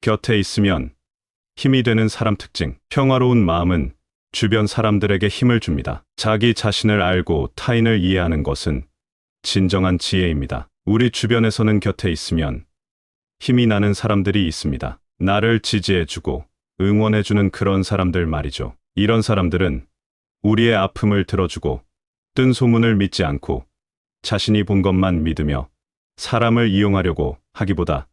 곁에 있으면 힘이 되는 사람 특징. 평화로운 마음은 주변 사람들에게 힘을 줍니다. 자기 자신을 알고 타인을 이해하는 것은 진정한 지혜입니다. 우리 주변에서는 곁에 있으면 힘이 나는 사람들이 있습니다. 나를 지지해주고 응원해주는 그런 사람들 말이죠. 이런 사람들은 우리의 아픔을 들어주고 뜬 소문을 믿지 않고 자신이 본 것만 믿으며 사람을 이용하려고 하기보다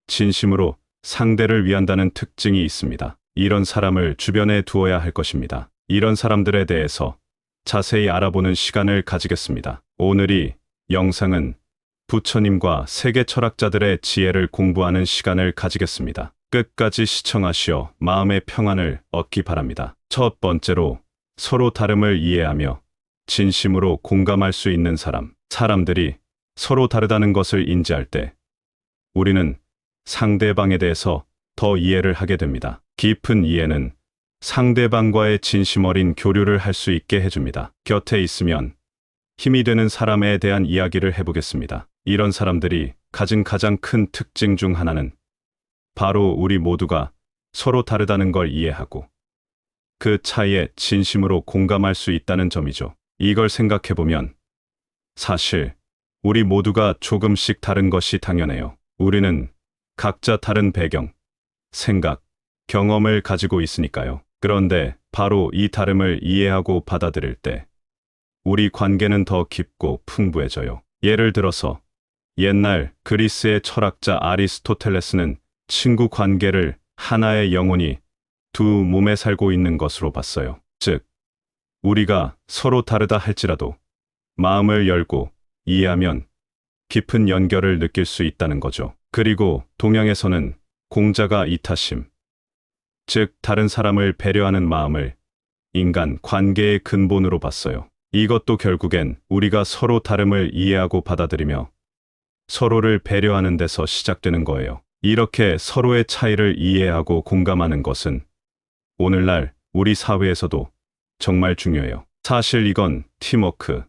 진심으로 상대를 위한다는 특징이 있습니다. 이런 사람을 주변에 두어야 할 것입니다. 이런 사람들에 대해서 자세히 알아보는 시간을 가지겠습니다. 오늘 이 영상은 부처님과 세계 철학자들의 지혜를 공부하는 시간을 가지겠습니다. 끝까지 시청하시어 마음의 평안을 얻기 바랍니다. 첫 번째로 서로 다름을 이해하며 진심으로 공감할 수 있는 사람. 사람들이 서로 다르다는 것을 인지할 때 우리는 상대방에 대해서 더 이해를 하게 됩니다. 깊은 이해는 상대방과의 진심 어린 교류를 할 수 있게 해줍니다. 곁에 있으면 힘이 되는 사람에 대한 이야기를 해보겠습니다. 이런 사람들이 가진 가장 큰 특징 중 하나는 바로 우리 모두가 서로 다르다는 걸 이해하고 그 차이에 진심으로 공감할 수 있다는 점이죠. 이걸 생각해보면 사실 우리 모두가 조금씩 다른 것이 당연해요. 우리는 각자 다른 배경, 생각, 경험을 가지고 있으니까요. 그런데 바로 이 다름을 이해하고 받아들일 때 우리 관계는 더 깊고 풍부해져요. 예를 들어서 옛날 그리스의 철학자 아리스토텔레스는 친구 관계를 하나의 영혼이 두 몸에 살고 있는 것으로 봤어요. 즉, 우리가 서로 다르다 할지라도 마음을 열고 이해하면 깊은 연결을 느낄 수 있다는 거죠. 그리고 동양에서는 공자가 이타심, 즉 다른 사람을 배려하는 마음을 인간 관계의 근본으로 봤어요. 이것도 결국엔 우리가 서로 다름을 이해하고 받아들이며 서로를 배려하는 데서 시작되는 거예요. 이렇게 서로의 차이를 이해하고 공감하는 것은 오늘날 우리 사회에서도 정말 중요해요. 사실 이건 팀워크,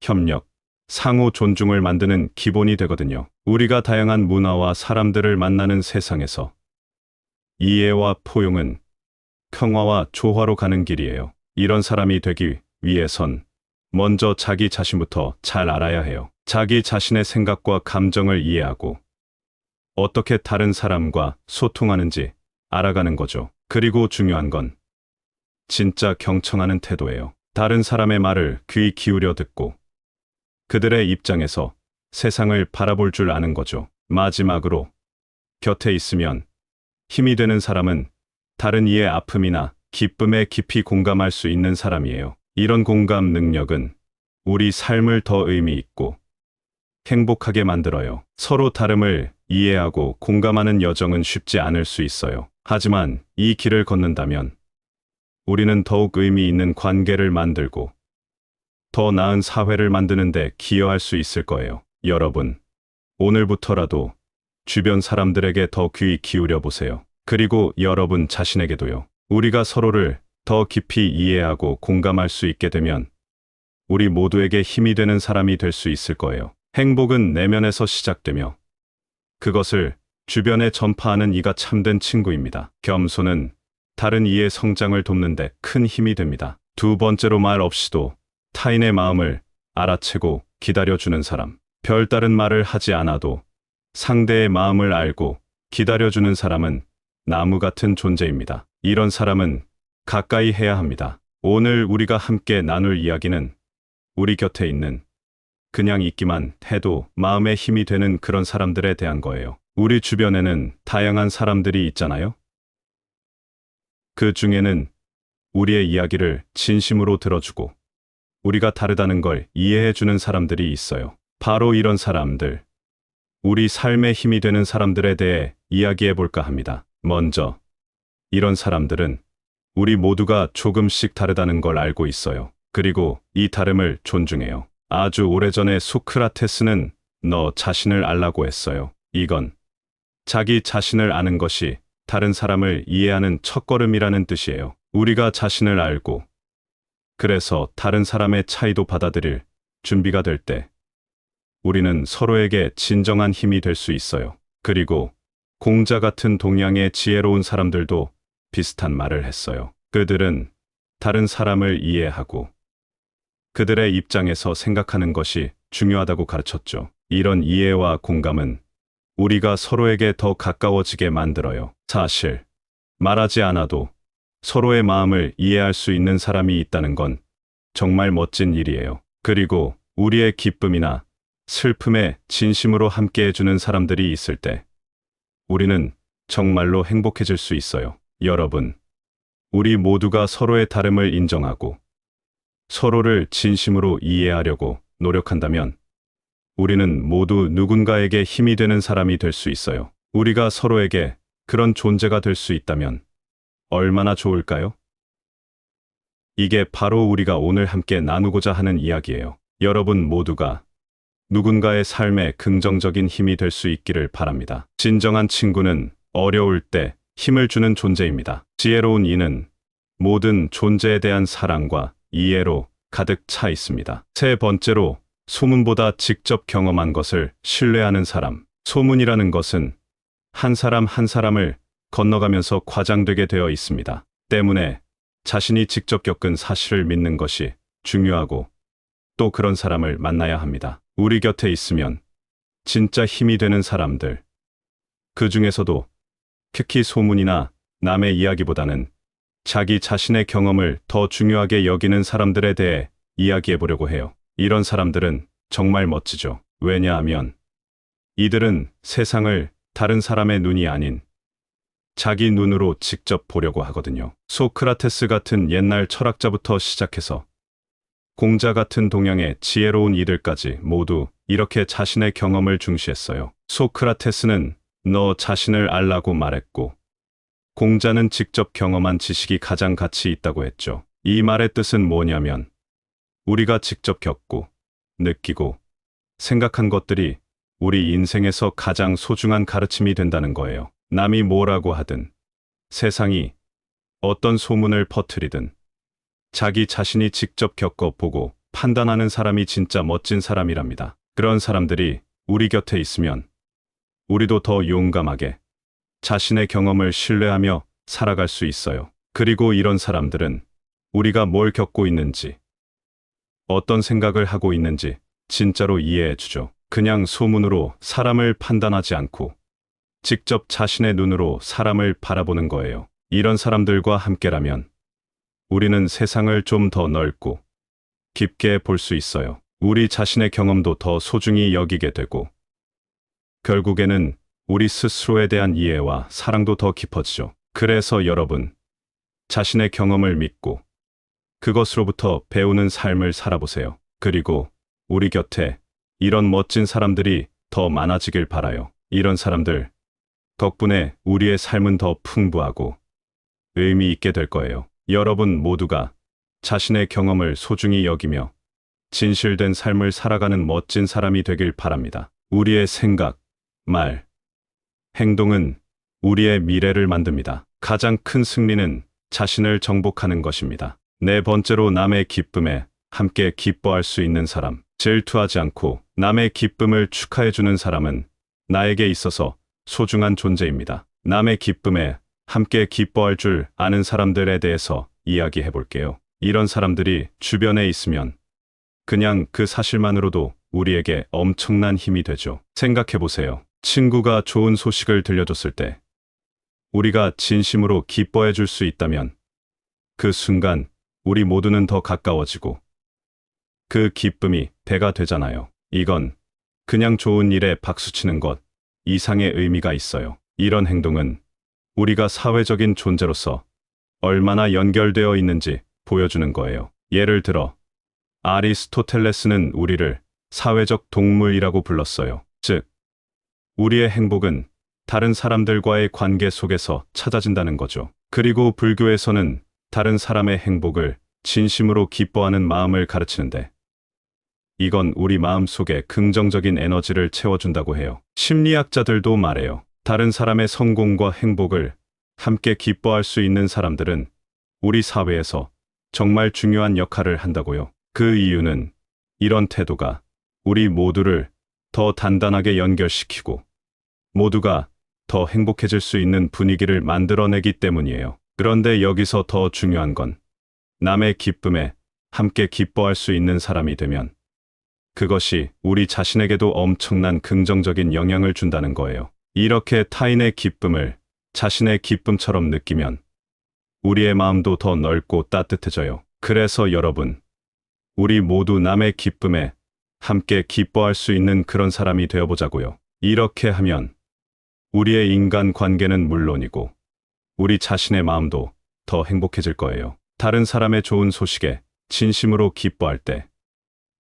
협력, 상호 존중을 만드는 기본이 되거든요. 우리가 다양한 문화와 사람들을 만나는 세상에서 이해와 포용은 평화와 조화로 가는 길이에요. 이런 사람이 되기 위해선 먼저 자기 자신부터 잘 알아야 해요. 자기 자신의 생각과 감정을 이해하고 어떻게 다른 사람과 소통하는지 알아가는 거죠. 그리고 중요한 건 진짜 경청하는 태도예요. 다른 사람의 말을 귀 기울여 듣고 그들의 입장에서 세상을 바라볼 줄 아는 거죠. 마지막으로 곁에 있으면 힘이 되는 사람은 다른 이의 아픔이나 기쁨에 깊이 공감할 수 있는 사람이에요. 이런 공감 능력은 우리 삶을 더 의미 있고 행복하게 만들어요. 서로 다름을 이해하고 공감하는 여정은 쉽지 않을 수 있어요. 하지만 이 길을 걷는다면 우리는 더욱 의미 있는 관계를 만들고 더 나은 사회를 만드는 데 기여할 수 있을 거예요. 여러분, 오늘부터라도 주변 사람들에게 더 귀 기울여 보세요. 그리고 여러분 자신에게도요. 우리가 서로를 더 깊이 이해하고 공감할 수 있게 되면 우리 모두에게 힘이 되는 사람이 될 수 있을 거예요. 행복은 내면에서 시작되며 그것을 주변에 전파하는 이가 참된 친구입니다. 겸손은 다른 이의 성장을 돕는 데 큰 힘이 됩니다. 두 번째로 말 없이도 타인의 마음을 알아채고 기다려주는 사람. 별다른 말을 하지 않아도 상대의 마음을 알고 기다려주는 사람은 나무 같은 존재입니다. 이런 사람은 가까이 해야 합니다. 오늘 우리가 함께 나눌 이야기는 우리 곁에 있는 그냥 있기만 해도 마음에 힘이 되는 그런 사람들에 대한 거예요. 우리 주변에는 다양한 사람들이 있잖아요. 그 중에는 우리의 이야기를 진심으로 들어주고 우리가 다르다는 걸 이해해주는 사람들이 있어요. 바로 이런 사람들, 우리 삶에 힘이 되는 사람들에 대해 이야기해 볼까 합니다. 먼저, 이런 사람들은 우리 모두가 조금씩 다르다는 걸 알고 있어요. 그리고 이 다름을 존중해요. 아주 오래전에 소크라테스는 너 자신을 알라고 했어요. 이건 자기 자신을 아는 것이 다른 사람을 이해하는 첫걸음이라는 뜻이에요. 우리가 자신을 알고 그래서 다른 사람의 차이도 받아들일 준비가 될 때 우리는 서로에게 진정한 힘이 될 수 있어요. 그리고 공자 같은 동양의 지혜로운 사람들도 비슷한 말을 했어요. 그들은 다른 사람을 이해하고 그들의 입장에서 생각하는 것이 중요하다고 가르쳤죠. 이런 이해와 공감은 우리가 서로에게 더 가까워지게 만들어요. 사실 말하지 않아도 서로의 마음을 이해할 수 있는 사람이 있다는 건 정말 멋진 일이에요. 그리고 우리의 기쁨이나 슬픔에 진심으로 함께 해주는 사람들이 있을 때 우리는 정말로 행복해질 수 있어요. 여러분, 우리 모두가 서로의 다름을 인정하고 서로를 진심으로 이해하려고 노력한다면 우리는 모두 누군가에게 힘이 되는 사람이 될 수 있어요. 우리가 서로에게 그런 존재가 될 수 있다면 얼마나 좋을까요? 이게 바로 우리가 오늘 함께 나누고자 하는 이야기예요. 여러분 모두가 누군가의 삶에 긍정적인 힘이 될 수 있기를 바랍니다. 진정한 친구는 어려울 때 힘을 주는 존재입니다. 지혜로운 이는 모든 존재에 대한 사랑과 이해로 가득 차 있습니다. 세 번째로, 소문보다 직접 경험한 것을 신뢰하는 사람. 소문이라는 것은 한 사람 한 사람을 건너가면서 과장되게 되어 있습니다. 때문에 자신이 직접 겪은 사실을 믿는 것이 중요하고 또 그런 사람을 만나야 합니다. 우리 곁에 있으면 진짜 힘이 되는 사람들, 그 중에서도 특히 소문이나 남의 이야기보다는 자기 자신의 경험을 더 중요하게 여기는 사람들에 대해 이야기해 보려고 해요. 이런 사람들은 정말 멋지죠. 왜냐하면 이들은 세상을 다른 사람의 눈이 아닌 자기 눈으로 직접 보려고 하거든요. 소크라테스 같은 옛날 철학자부터 시작해서 공자 같은 동양의 지혜로운 이들까지 모두 이렇게 자신의 경험을 중시했어요. 소크라테스는 너 자신을 알라고 말했고, 공자는 직접 경험한 지식이 가장 가치 있다고 했죠. 이 말의 뜻은 뭐냐면 우리가 직접 겪고 느끼고 생각한 것들이 우리 인생에서 가장 소중한 가르침이 된다는 거예요. 남이 뭐라고 하든, 세상이 어떤 소문을 퍼뜨리든 자기 자신이 직접 겪어보고 판단하는 사람이 진짜 멋진 사람이랍니다. 그런 사람들이 우리 곁에 있으면 우리도 더 용감하게 자신의 경험을 신뢰하며 살아갈 수 있어요. 그리고 이런 사람들은 우리가 뭘 겪고 있는지, 어떤 생각을 하고 있는지 진짜로 이해해 주죠. 그냥 소문으로 사람을 판단하지 않고 직접 자신의 눈으로 사람을 바라보는 거예요. 이런 사람들과 함께라면 우리는 세상을 좀 더 넓고 깊게 볼 수 있어요. 우리 자신의 경험도 더 소중히 여기게 되고 결국에는 우리 스스로에 대한 이해와 사랑도 더 깊어지죠. 그래서 여러분, 자신의 경험을 믿고 그것으로부터 배우는 삶을 살아보세요. 그리고 우리 곁에 이런 멋진 사람들이 더 많아지길 바라요. 이런 사람들 덕분에 우리의 삶은 더 풍부하고 의미 있게 될 거예요. 여러분 모두가 자신의 경험을 소중히 여기며 진실된 삶을 살아가는 멋진 사람이 되길 바랍니다. 우리의 생각, 말, 행동은 우리의 미래를 만듭니다. 가장 큰 승리는 자신을 정복하는 것입니다. 네 번째로, 남의 기쁨에 함께 기뻐할 수 있는 사람. 질투하지 않고 남의 기쁨을 축하해주는 사람은 나에게 있어서 소중한 존재입니다. 남의 기쁨에 함께 기뻐할 줄 아는 사람들에 대해서 이야기해 볼게요. 이런 사람들이 주변에 있으면 그냥 그 사실만으로도 우리에게 엄청난 힘이 되죠. 생각해 보세요. 친구가 좋은 소식을 들려줬을 때 우리가 진심으로 기뻐해 줄 수 있다면 그 순간 우리 모두는 더 가까워지고 그 기쁨이 배가 되잖아요. 이건 그냥 좋은 일에 박수치는 것 이상의 의미가 있어요. 이런 행동은 우리가 사회적인 존재로서 얼마나 연결되어 있는지 보여주는 거예요. 예를 들어 아리스토텔레스는 우리를 사회적 동물이라고 불렀어요. 즉, 우리의 행복은 다른 사람들과의 관계 속에서 찾아진다는 거죠. 그리고 불교에서는 다른 사람의 행복을 진심으로 기뻐하는 마음을 가르치는데 이건 우리 마음 속에 긍정적인 에너지를 채워준다고 해요. 심리학자들도 말해요. 다른 사람의 성공과 행복을 함께 기뻐할 수 있는 사람들은 우리 사회에서 정말 중요한 역할을 한다고요. 그 이유는 이런 태도가 우리 모두를 더 단단하게 연결시키고 모두가 더 행복해질 수 있는 분위기를 만들어내기 때문이에요. 그런데 여기서 더 중요한 건 남의 기쁨에 함께 기뻐할 수 있는 사람이 되면 그것이 우리 자신에게도 엄청난 긍정적인 영향을 준다는 거예요. 이렇게 타인의 기쁨을 자신의 기쁨처럼 느끼면 우리의 마음도 더 넓고 따뜻해져요. 그래서 여러분, 우리 모두 남의 기쁨에 함께 기뻐할 수 있는 그런 사람이 되어보자고요. 이렇게 하면 우리의 인간 관계는 물론이고 우리 자신의 마음도 더 행복해질 거예요. 다른 사람의 좋은 소식에 진심으로 기뻐할 때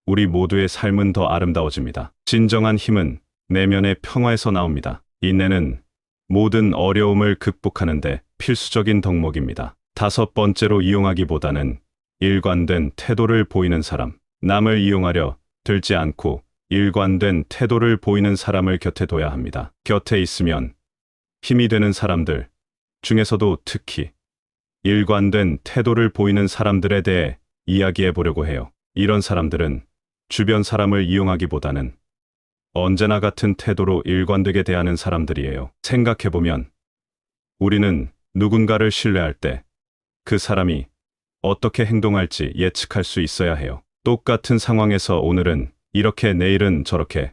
우리 모두의 삶은 더 아름다워집니다. 진정한 힘은 내면의 평화에서 나옵니다. 인내는 모든 어려움을 극복하는데 필수적인 덕목입니다. 다섯 번째로, 이용하기보다는 일관된 태도를 보이는 사람. 남을 이용하려 들지 않고 일관된 태도를 보이는 사람을 곁에 둬야 합니다. 곁에 있으면 힘이 되는 사람들 중에서도 특히 일관된 태도를 보이는 사람들에 대해 이야기해 보려고 해요. 이런 사람들은 주변 사람을 이용하기보다는 언제나 같은 태도로 일관되게 대하는 사람들이에요. 생각해보면 우리는 누군가를 신뢰할 때 그 사람이 어떻게 행동할지 예측할 수 있어야 해요. 똑같은 상황에서 오늘은 이렇게 내일은 저렇게.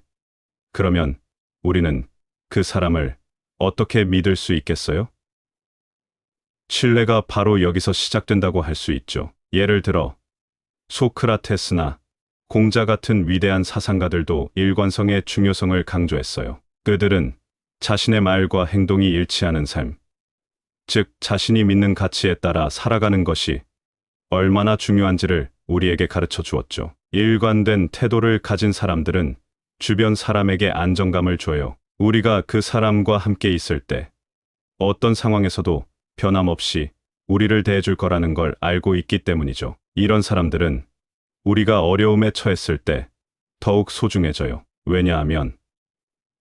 그러면 우리는 그 사람을 어떻게 믿을 수 있겠어요? 신뢰가 바로 여기서 시작된다고 할 수 있죠. 예를 들어 소크라테스나 공자 같은 위대한 사상가들도 일관성의 중요성을 강조했어요. 그들은 자신의 말과 행동이 일치하는 삶, 즉 자신이 믿는 가치에 따라 살아가는 것이 얼마나 중요한지를 우리에게 가르쳐 주었죠. 일관된 태도를 가진 사람들은 주변 사람에게 안정감을 줘요. 우리가 그 사람과 함께 있을 때 어떤 상황에서도 변함없이 우리를 대해줄 거라는 걸 알고 있기 때문이죠. 이런 사람들은 우리가 어려움에 처했을 때 더욱 소중해져요. 왜냐하면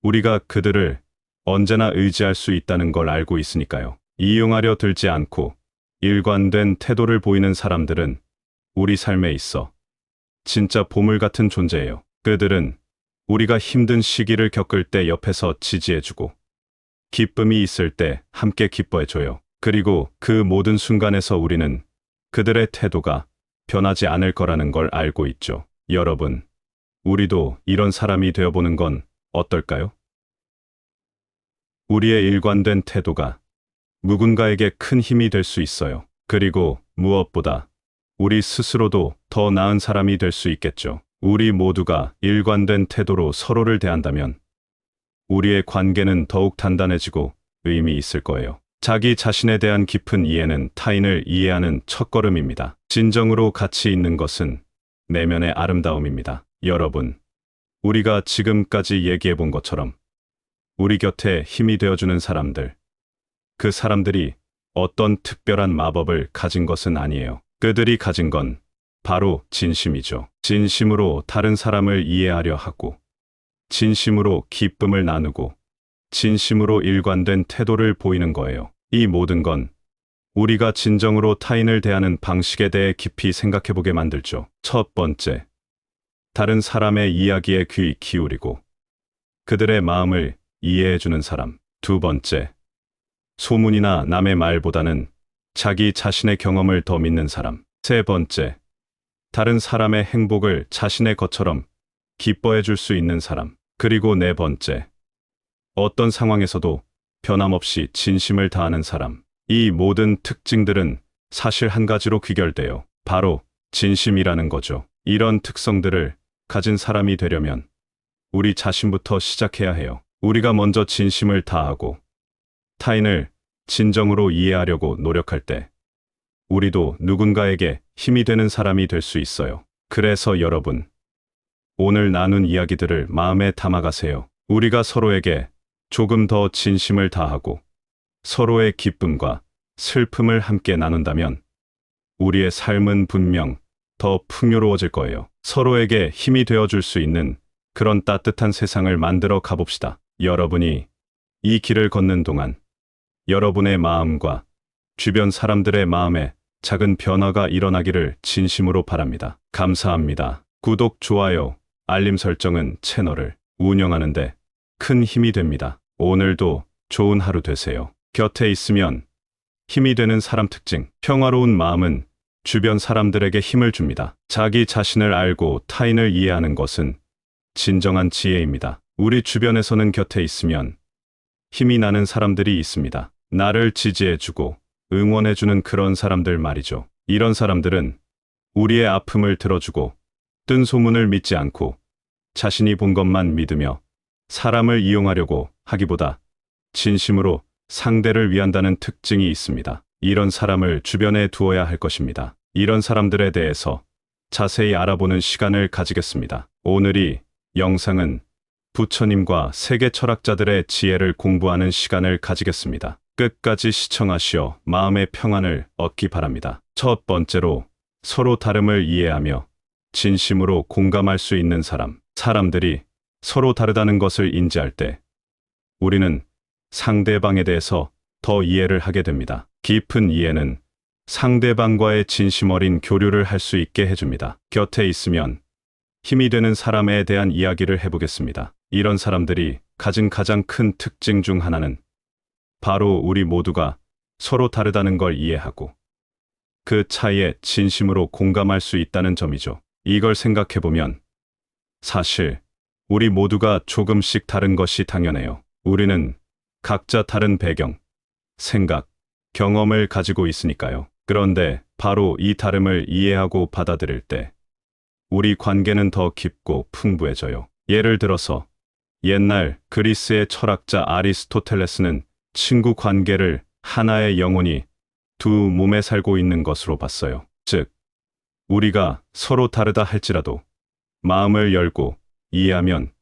우리가 그들을 언제나 의지할 수 있다는 걸 알고 있으니까요. 이용하려 들지 않고 일관된 태도를 보이는 사람들은 우리 삶에 있어 진짜 보물 같은 존재예요. 그들은 우리가 힘든 시기를 겪을 때 옆에서 지지해주고 기쁨이 있을 때 함께 기뻐해줘요. 그리고 그 모든 순간에서 우리는 그들의 태도가 변하지 않을 거라는 걸 알고 있죠. 여러분, 우리도 이런 사람이 되어보는 건 어떨까요? 우리의 일관된 태도가 누군가에게 큰 힘이 될 수 있어요. 그리고 무엇보다 우리 스스로도 더 나은 사람이 될 수 있겠죠. 우리 모두가 일관된 태도로 서로를 대한다면 우리의 관계는 더욱 단단해지고 의미 있을 거예요. 자기 자신에 대한 깊은 이해는 타인을 이해하는 첫걸음입니다. 진정으로 가치 있는 것은 내면의 아름다움입니다. 여러분, 우리가 지금까지 얘기해 본 것처럼 우리 곁에 힘이 되어주는 사람들, 그 사람들이 어떤 특별한 마법을 가진 것은 아니에요. 그들이 가진 건 바로 진심이죠. 진심으로 다른 사람을 이해하려 하고, 진심으로 기쁨을 나누고, 진심으로 일관된 태도를 보이는 거예요. 이 모든 건 우리가 진정으로 타인을 대하는 방식에 대해 깊이 생각해보게 만들죠. 첫 번째, 다른 사람의 이야기에 귀 기울이고 그들의 마음을 이해해주는 사람. 두 번째, 소문이나 남의 말보다는 자기 자신의 경험을 더 믿는 사람. 세 번째, 다른 사람의 행복을 자신의 것처럼 기뻐해 줄 수 있는 사람. 그리고 네 번째, 어떤 상황에서도 변함없이 진심을 다하는 사람. 이 모든 특징들은 사실 한 가지로 귀결돼요. 바로 진심이라는 거죠. 이런 특성들을 가진 사람이 되려면 우리 자신부터 시작해야 해요. 우리가 먼저 진심을 다하고 타인을 진정으로 이해하려고 노력할 때 우리도 누군가에게 힘이 되는 사람이 될 수 있어요. 그래서 여러분, 오늘 나눈 이야기들을 마음에 담아가세요. 우리가 서로에게 조금 더 진심을 다하고 서로의 기쁨과 슬픔을 함께 나눈다면 우리의 삶은 분명 더 풍요로워질 거예요. 서로에게 힘이 되어줄 수 있는 그런 따뜻한 세상을 만들어 가봅시다. 여러분이 이 길을 걷는 동안 여러분의 마음과 주변 사람들의 마음에 작은 변화가 일어나기를 진심으로 바랍니다. 감사합니다. 구독, 좋아요, 알림 설정은 채널을 운영하는 데 큰 힘이 됩니다. 오늘도 좋은 하루 되세요. 곁에 있으면 힘이 되는 사람 특징. 평화로운 마음은 주변 사람들에게 힘을 줍니다. 자기 자신을 알고 타인을 이해하는 것은 진정한 지혜입니다. 우리 주변에서는 곁에 있으면 힘이 나는 사람들이 있습니다. 나를 지지해주고 응원해주는 그런 사람들 말이죠. 이런 사람들은 우리의 아픔을 들어주고 뜬 소문을 믿지 않고 자신이 본 것만 믿으며 사람을 이용하려고 하기보다 진심으로 상대를 위한다는 특징이 있습니다. 이런 사람을 주변에 두어야 할 것입니다. 이런 사람들에 대해서 자세히 알아보는 시간을 가지겠습니다. 오늘이 영상은 부처님과 세계 철학자들의 지혜를 공부하는 시간을 가지겠습니다. 끝까지 시청하시어 마음의 평안을 얻기 바랍니다. 첫 번째로 서로 다름을 이해하며 진심으로 공감할 수 있는 사람. 사람들이 서로 다르다는 것을 인지할 때 우리는 상대방에 대해서 더 이해를 하게 됩니다. 깊은 이해는 상대방과의 진심 어린 교류를 할 수 있게 해줍니다. 곁에 있으면 힘이 되는 사람에 대한 이야기를 해보겠습니다. 이런 사람들이 가진 가장 큰 특징 중 하나는 바로 우리 모두가 서로 다르다는 걸 이해하고 그 차이에 진심으로 공감할 수 있다는 점이죠. 이걸 생각해보면 사실 우리 모두가 조금씩 다른 것이 당연해요. 우리는 각자 다른 배경, 생각, 경험을 가지고 있으니까요. 그런데 바로 이 다름을 이해하고 받아들일 때 우리 관계는 더 깊고 풍부해져요. 예를 들어서 옛날 그리스의 철학자 아리스토텔레스는 친구 관계를 하나의 영혼이 두 몸에 살고 있는 것으로 봤어요. 즉, 우리가 서로 다르다 할지라도 마음을 열고 이해하면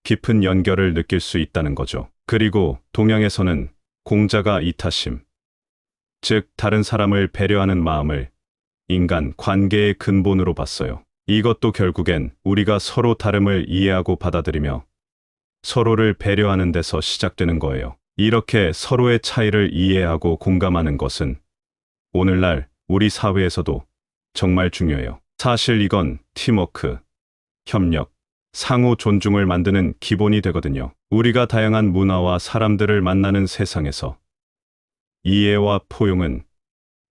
깊은 연결을 느낄 수 있다는 거죠. 그리고 동양에서는 공자가 이타심, 즉 다른 사람을 배려하는 마음을 인간 관계의 근본으로 봤어요. 이것도 결국엔 우리가 서로 다름을 이해하고 받아들이며 서로를 배려하는 데서 시작되는 거예요. 이렇게 서로의 차이를 이해하고 공감하는 것은 오늘날 우리 사회에서도 정말 중요해요. 사실 이건 팀워크, 협력, 상호 존중을 만드는 기본이 되거든요. 우리가 다양한 문화와 사람들을 만나는 세상에서 이해와 포용은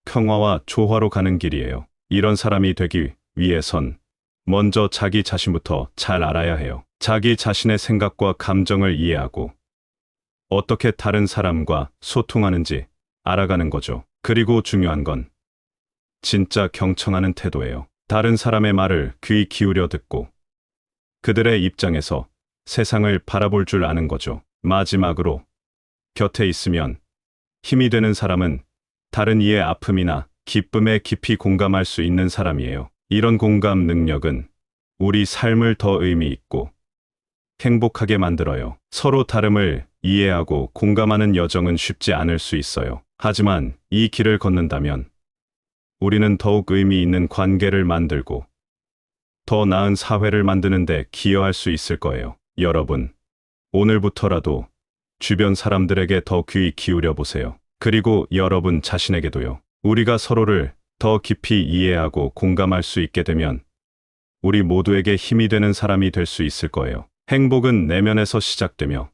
평화와 조화로 가는 길이에요. 이런 사람이 되기 위해선 먼저 자기 자신부터 잘 알아야 해요. 자기 자신의 생각과 감정을 이해하고 어떻게 다른 사람과 소통하는지 알아가는 거죠. 그리고 중요한 건 진짜 경청하는 태도예요. 다른 사람의 말을 귀 기울여 듣고 그들의 입장에서 세상을 바라볼 줄 아는 거죠. 마지막으로 곁에 있으면 힘이 되는 사람은 다른 이의 아픔이나 기쁨에 깊이 공감할 수 있는 사람이에요. 이런 공감 능력은 우리 삶을 더 의미 있고 행복하게 만들어요. 서로 다름을 이해하고 공감하는 여정은 쉽지 않을 수 있어요. 하지만 이 길을 걷는다면 우리는 더욱 의미 있는 관계를 만들고 더 나은 사회를 만드는 데 기여할 수 있을 거예요. 여러분, 오늘부터라도 주변 사람들에게 더 귀 기울여 보세요. 그리고 여러분 자신에게도요. 우리가 서로를 더 깊이 이해하고 공감할 수 있게 되면 우리 모두에게 힘이 되는 사람이 될 수 있을 거예요. 행복은 내면에서 시작되며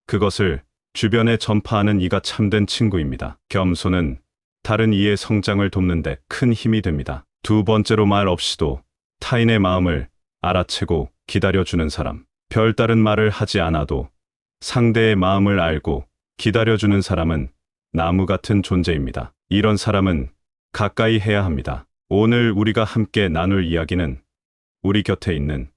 그것을 주변에 전파하는 이가 참된 친구입니다. 겸손은 다른 이의 성장을 돕는 데 큰 힘이 됩니다. 두 번째로 말 없이도 타인의 마음을 알아채고 기다려주는 사람. 별다른 말을 하지 않아도 상대의 마음을 알고 기다려주는 사람은 나무 같은 존재입니다. 이런 사람은 가까이 해야 합니다. 오늘 우리가 함께 나눌 이야기는 우리 곁에 있는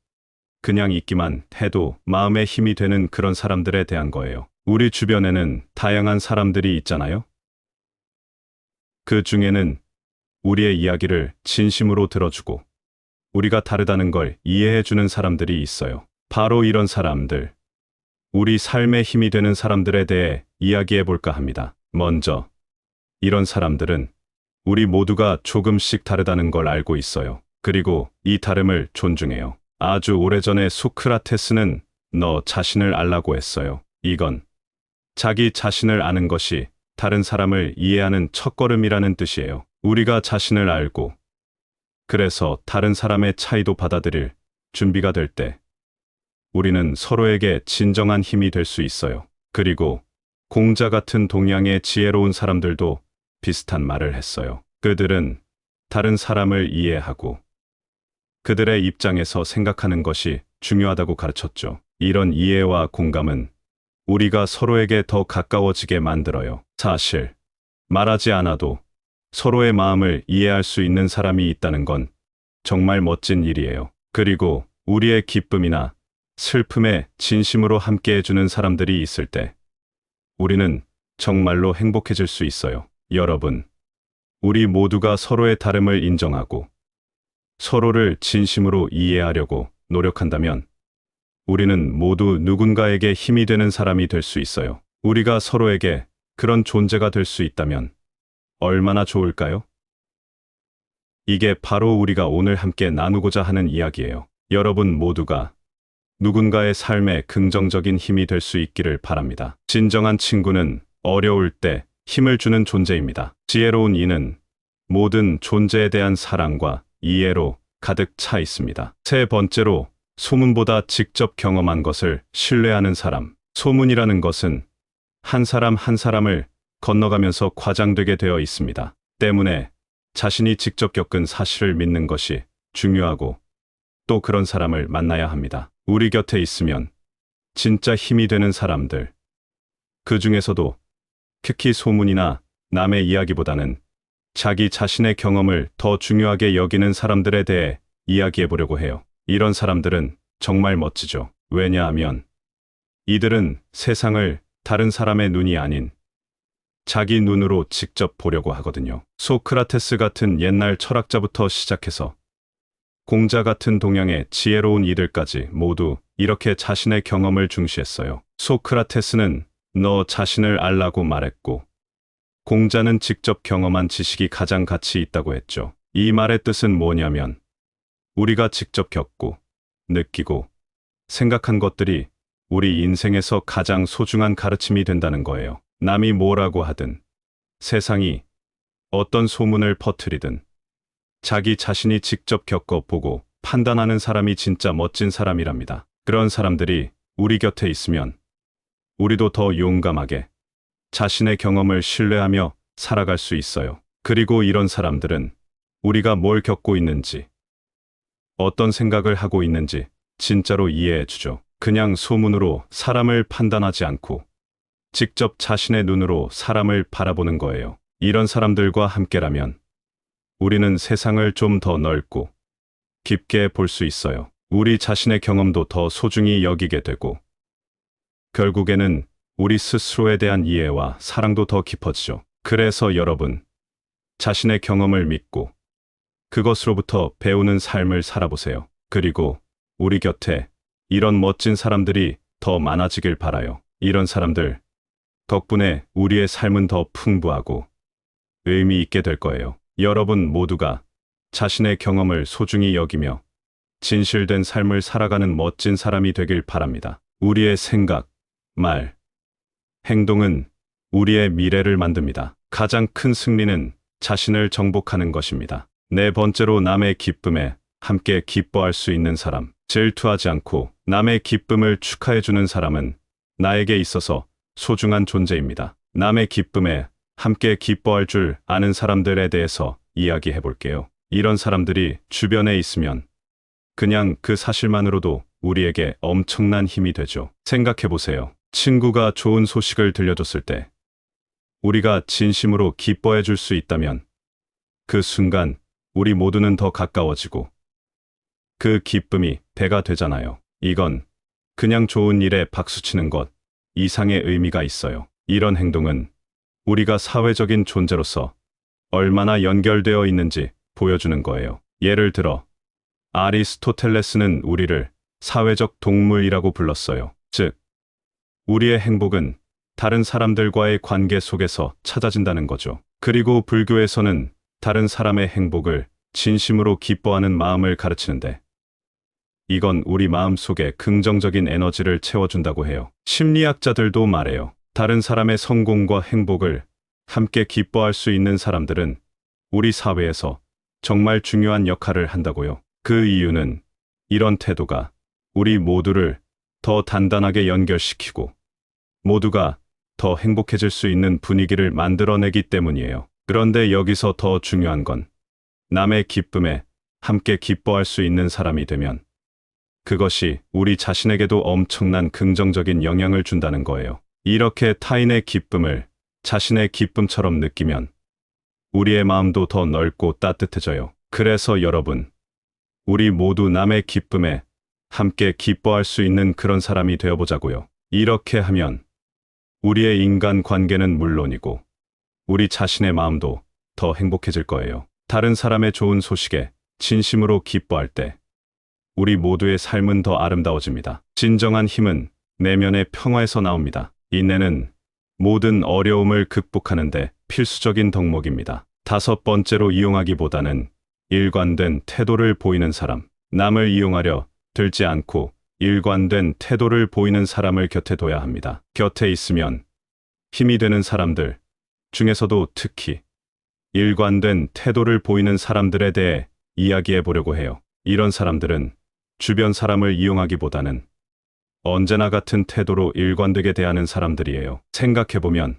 그냥 있기만 해도 마음에 힘이 되는 그런 사람들에 대한 거예요. 우리 주변에는 다양한 사람들이 있잖아요. 그 중에는 우리의 이야기를 진심으로 들어주고 우리가 다르다는 걸 이해해주는 사람들이 있어요. 바로 이런 사람들, 우리 삶에 힘이 되는 사람들에 대해 이야기해 볼까 합니다. 먼저, 이런 사람들은 우리 모두가 조금씩 다르다는 걸 알고 있어요. 그리고 이 다름을 존중해요. 아주 오래전에 소크라테스는 너 자신을 알라고 했어요. 이건 자기 자신을 아는 것이 다른 사람을 이해하는 첫걸음이라는 뜻이에요. 우리가 자신을 알고 그래서 다른 사람의 차이도 받아들일 준비가 될 때 우리는 서로에게 진정한 힘이 될 수 있어요. 그리고 공자 같은 동양의 지혜로운 사람들도 비슷한 말을 했어요. 그들은 다른 사람을 이해하고 그들의 입장에서 생각하는 것이 중요하다고 가르쳤죠. 이런 이해와 공감은 우리가 서로에게 더 가까워지게 만들어요. 사실 말하지 않아도 서로의 마음을 이해할 수 있는 사람이 있다는 건 정말 멋진 일이에요. 그리고 우리의 기쁨이나 슬픔에 진심으로 함께 해주는 사람들이 있을 때 우리는 정말로 행복해질 수 있어요. 여러분, 우리 모두가 서로의 다름을 인정하고 서로를 진심으로 이해하려고 노력한다면 우리는 모두 누군가에게 힘이 되는 사람이 될 수 있어요. 우리가 서로에게 그런 존재가 될 수 있다면 얼마나 좋을까요? 이게 바로 우리가 오늘 함께 나누고자 하는 이야기예요. 여러분 모두가 누군가의 삶에 긍정적인 힘이 될 수 있기를 바랍니다. 진정한 친구는 어려울 때 힘을 주는 존재입니다. 지혜로운 이는 모든 존재에 대한 사랑과 이해로 가득 차 있습니다. 세 번째로, 소문보다 직접 경험한 것을 신뢰하는 사람. 소문이라는 것은 한 사람 한 사람을 건너가면서 과장되게 되어 있습니다. 때문에 자신이 직접 겪은 사실을 믿는 것이 중요하고 또 그런 사람을 만나야 합니다. 우리 곁에 있으면 진짜 힘이 되는 사람들, 그 중에서도 특히 소문이나 남의 이야기보다는 자기 자신의 경험을 더 중요하게 여기는 사람들에 대해 이야기해 보려고 해요. 이런 사람들은 정말 멋지죠. 왜냐하면 이들은 세상을 다른 사람의 눈이 아닌 자기 눈으로 직접 보려고 하거든요. 소크라테스 같은 옛날 철학자부터 시작해서 공자 같은 동양의 지혜로운 이들까지 모두 이렇게 자신의 경험을 중시했어요. 소크라테스는 너 자신을 알라고 말했고, 공자는 직접 경험한 지식이 가장 가치 있다고 했죠. 이 말의 뜻은 뭐냐면 우리가 직접 겪고 느끼고 생각한 것들이 우리 인생에서 가장 소중한 가르침이 된다는 거예요. 남이 뭐라고 하든, 세상이 어떤 소문을 퍼뜨리든 자기 자신이 직접 겪어보고 판단하는 사람이 진짜 멋진 사람이랍니다. 그런 사람들이 우리 곁에 있으면 우리도 더 용감하게 자신의 경험을 신뢰하며 살아갈 수 있어요. 그리고 이런 사람들은 우리가 뭘 겪고 있는지, 어떤 생각을 하고 있는지 진짜로 이해해 주죠. 그냥 소문으로 사람을 판단하지 않고 직접 자신의 눈으로 사람을 바라보는 거예요. 이런 사람들과 함께라면 우리는 세상을 좀 더 넓고 깊게 볼 수 있어요. 우리 자신의 경험도 더 소중히 여기게 되고 결국에는 우리 스스로에 대한 이해와 사랑도 더 깊어지죠. 그래서 여러분, 자신의 경험을 믿고 그것으로부터 배우는 삶을 살아보세요. 그리고 우리 곁에 이런 멋진 사람들이 더 많아지길 바라요. 이런 사람들 덕분에 우리의 삶은 더 풍부하고 의미 있게 될 거예요. 여러분 모두가 자신의 경험을 소중히 여기며 진실된 삶을 살아가는 멋진 사람이 되길 바랍니다. 우리의 생각, 말, 행동은 우리의 미래를 만듭니다. 가장 큰 승리는 자신을 정복하는 것입니다. 네 번째로, 남의 기쁨에 함께 기뻐할 수 있는 사람. 질투하지 않고 남의 기쁨을 축하해주는 사람은 나에게 있어서 소중한 존재입니다. 남의 기쁨에 함께 기뻐할 줄 아는 사람들에 대해서 이야기해 볼게요. 이런 사람들이 주변에 있으면 그냥 그 사실만으로도 우리에게 엄청난 힘이 되죠. 생각해 보세요. 친구가 좋은 소식을 들려줬을 때 우리가 진심으로 기뻐해 줄 수 있다면 그 순간 우리 모두는 더 가까워지고 그 기쁨이 배가 되잖아요. 이건 그냥 좋은 일에 박수치는 것 이상의 의미가 있어요. 이런 행동은 우리가 사회적인 존재로서 얼마나 연결되어 있는지 보여주는 거예요. 예를 들어 아리스토텔레스는 우리를 사회적 동물이라고 불렀어요. 즉, 우리의 행복은 다른 사람들과의 관계 속에서 찾아진다는 거죠. 그리고 불교에서는 다른 사람의 행복을 진심으로 기뻐하는 마음을 가르치는데 이건 우리 마음 속에 긍정적인 에너지를 채워준다고 해요. 심리학자들도 말해요. 다른 사람의 성공과 행복을 함께 기뻐할 수 있는 사람들은 우리 사회에서 정말 중요한 역할을 한다고요. 그 이유는 이런 태도가 우리 모두를 더 단단하게 연결시키고 모두가 더 행복해질 수 있는 분위기를 만들어내기 때문이에요. 그런데 여기서 더 중요한 건 남의 기쁨에 함께 기뻐할 수 있는 사람이 되면 그것이 우리 자신에게도 엄청난 긍정적인 영향을 준다는 거예요. 이렇게 타인의 기쁨을 자신의 기쁨처럼 느끼면 우리의 마음도 더 넓고 따뜻해져요. 그래서 여러분, 우리 모두 남의 기쁨에 함께 기뻐할 수 있는 그런 사람이 되어보자고요. 이렇게 하면 우리의 인간 관계는 물론이고 우리 자신의 마음도 더 행복해질 거예요. 다른 사람의 좋은 소식에 진심으로 기뻐할 때 우리 모두의 삶은 더 아름다워집니다. 진정한 힘은 내면의 평화에서 나옵니다. 인내는 모든 어려움을 극복하는데 필수적인 덕목입니다. 다섯 번째로 이용하기보다는 일관된 태도를 보이는 사람. 남을 이용하려 들지 않고 일관된 태도를 보이는 사람을 곁에 둬야 합니다. 곁에 있으면 힘이 되는 사람들 중에서도 특히 일관된 태도를 보이는 사람들에 대해 이야기해 보려고 해요. 이런 사람들은 주변 사람을 이용하기보다는 언제나 같은 태도로 일관되게 대하는 사람들이에요. 생각해보면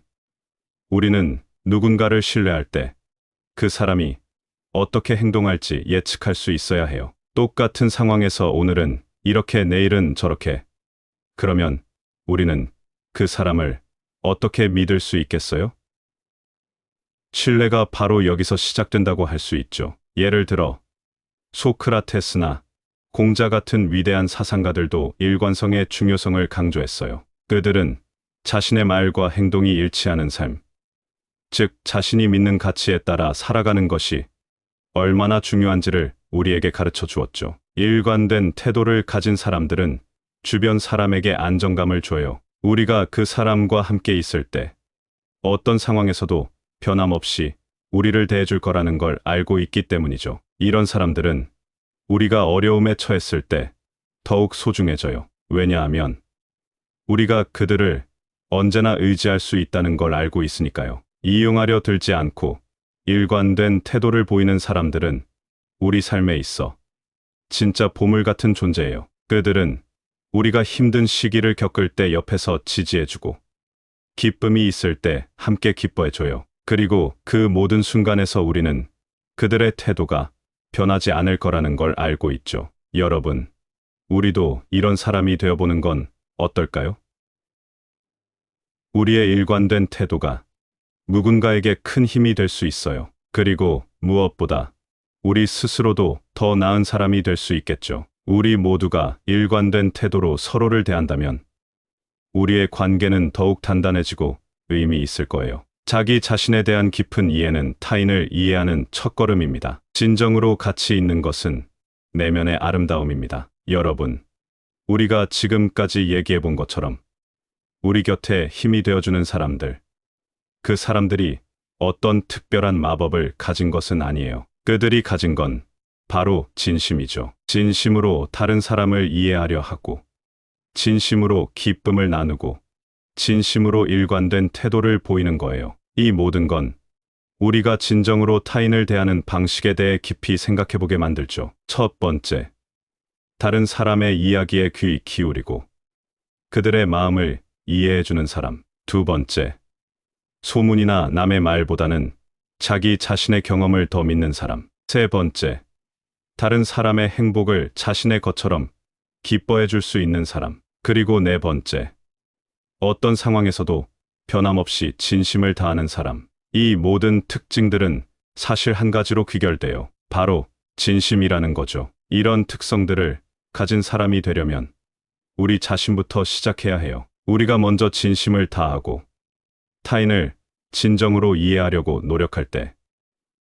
우리는 누군가를 신뢰할 때 그 사람이 어떻게 행동할지 예측할 수 있어야 해요. 똑같은 상황에서 오늘은 이렇게 내일은 저렇게. 그러면 우리는 그 사람을 어떻게 믿을 수 있겠어요? 신뢰가 바로 여기서 시작된다고 할 수 있죠. 예를 들어 소크라테스나 공자 같은 위대한 사상가들도 일관성의 중요성을 강조했어요. 그들은 자신의 말과 행동이 일치하는 삶, 즉 자신이 믿는 가치에 따라 살아가는 것이 얼마나 중요한지를 우리에게 가르쳐 주었죠. 일관된 태도를 가진 사람들은 주변 사람에게 안정감을 줘요. 우리가 그 사람과 함께 있을 때 어떤 상황에서도 변함없이 우리를 대해줄 거라는 걸 알고 있기 때문이죠. 이런 사람들은 우리가 어려움에 처했을 때 더욱 소중해져요. 왜냐하면 우리가 그들을 언제나 의지할 수 있다는 걸 알고 있으니까요. 이용하려 들지 않고 일관된 태도를 보이는 사람들은 우리 삶에 있어 진짜 보물 같은 존재예요. 그들은 우리가 힘든 시기를 겪을 때 옆에서 지지해주고 기쁨이 있을 때 함께 기뻐해줘요. 그리고 그 모든 순간에서 우리는 그들의 태도가 변하지 않을 거라는 걸 알고 있죠. 여러분, 우리도 이런 사람이 되어보는 건 어떨까요? 우리의 일관된 태도가 누군가에게 큰 힘이 될 수 있어요. 그리고 무엇보다 우리 스스로도 더 나은 사람이 될 수 있겠죠. 우리 모두가 일관된 태도로 서로를 대한다면 우리의 관계는 더욱 단단해지고 의미 있을 거예요. 자기 자신에 대한 깊은 이해는 타인을 이해하는 첫걸음입니다. 진정으로 가치 있는 것은 내면의 아름다움입니다. 여러분, 우리가 지금까지 얘기해 본 것처럼 우리 곁에 힘이 되어주는 사람들, 그 사람들이 어떤 특별한 마법을 가진 것은 아니에요. 그들이 가진 건 바로 진심이죠. 진심으로 다른 사람을 이해하려 하고, 진심으로 기쁨을 나누고, 진심으로 일관된 태도를 보이는 거예요. 이 모든 건 우리가 진정으로 타인을 대하는 방식에 대해 깊이 생각해보게 만들죠. 첫 번째, 다른 사람의 이야기에 귀 기울이고 그들의 마음을 이해해주는 사람. 두 번째, 소문이나 남의 말보다는 자기 자신의 경험을 더 믿는 사람. 세 번째, 다른 사람의 행복을 자신의 것처럼 기뻐해 줄 수 있는 사람. 그리고 네 번째, 어떤 상황에서도 변함없이 진심을 다하는 사람. 이 모든 특징들은 사실 한 가지로 귀결돼요. 바로 진심이라는 거죠. 이런 특성들을 가진 사람이 되려면 우리 자신부터 시작해야 해요. 우리가 먼저 진심을 다하고 타인을 진정으로 이해하려고 노력할 때